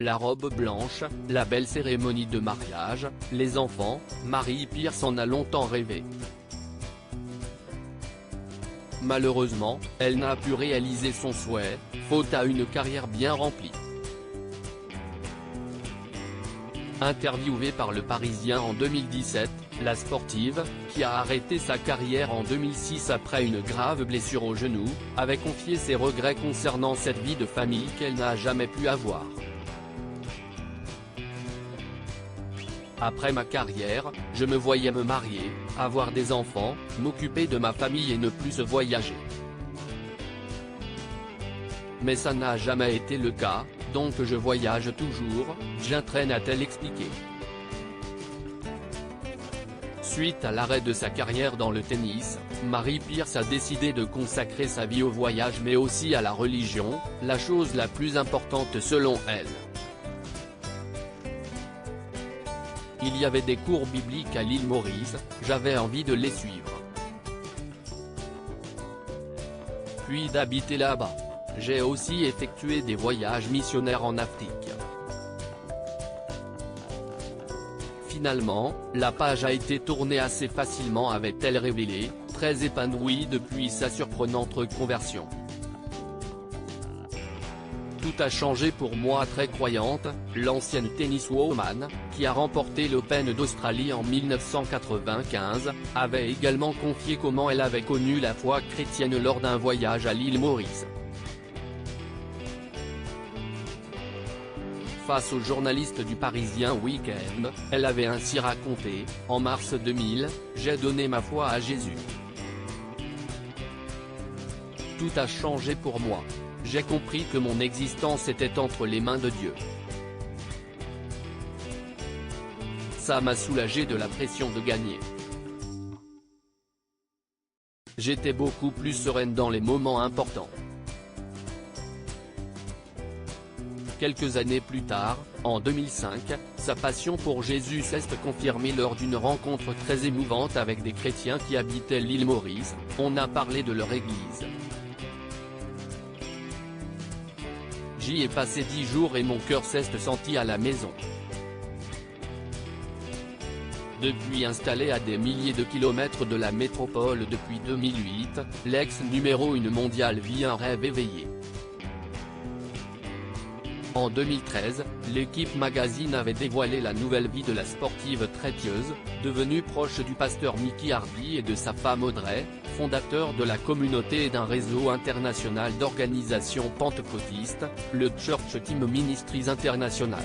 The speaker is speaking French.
La robe blanche, la belle cérémonie de mariage, les enfants, Marie Pierce en a longtemps rêvé. Malheureusement, elle n'a pu réaliser son souhait, faute à une carrière bien remplie. Interviewée par Le Parisien en 2017, la sportive, qui a arrêté sa carrière en 2006 après une grave blessure au genou, avait confié ses regrets concernant cette vie de famille qu'elle n'a jamais pu avoir. Après ma carrière, je me voyais me marier, avoir des enfants, m'occuper de ma famille et ne plus voyager. Mais ça n'a jamais été le cas, donc je voyage toujours, j'entraîne, a-t-elle expliqué. Suite à l'arrêt de sa carrière dans le tennis, Marie Pierce a décidé de consacrer sa vie au voyage mais aussi à la religion, la chose la plus importante selon elle. Il y avait des cours bibliques à l'île Maurice, j'avais envie de les suivre. Puis d'habiter là-bas. J'ai aussi effectué des voyages missionnaires en Afrique. Finalement, la page a été tournée assez facilement, avait-elle révélé, très épanouie depuis sa surprenante reconversion. Tout a changé pour moi, très croyante, l'ancienne tenniswoman, qui a remporté l'Open d'Australie en 1995, avait également confié comment elle avait connu la foi chrétienne lors d'un voyage à l'île Maurice. Face aux journalistes du Parisien Week-end, elle avait ainsi raconté, en mars 2000, j'ai donné ma foi à Jésus. Tout a changé pour moi. J'ai compris que mon existence était entre les mains de Dieu. Ça m'a soulagé de la pression de gagner. J'étais beaucoup plus sereine dans les moments importants. Quelques années plus tard, en 2005, sa passion pour Jésus s'est confirmée lors d'une rencontre très émouvante avec des chrétiens qui habitaient l'île Maurice. On a parlé de leur église. J'y ai passé 10 jours et mon cœur s'est senti à la maison. Depuis installé à des milliers de kilomètres de la métropole depuis 2008, l'ex-numéro 1 mondial vit un rêve éveillé. En 2013, l'équipe magazine avait dévoilé la nouvelle vie de la sportive très pieuse, devenue proche du pasteur Mickey Hardy et de sa femme Audrey, fondateur de la communauté et d'un réseau international d'organisations pentecôtistes, le Church Team Ministries International.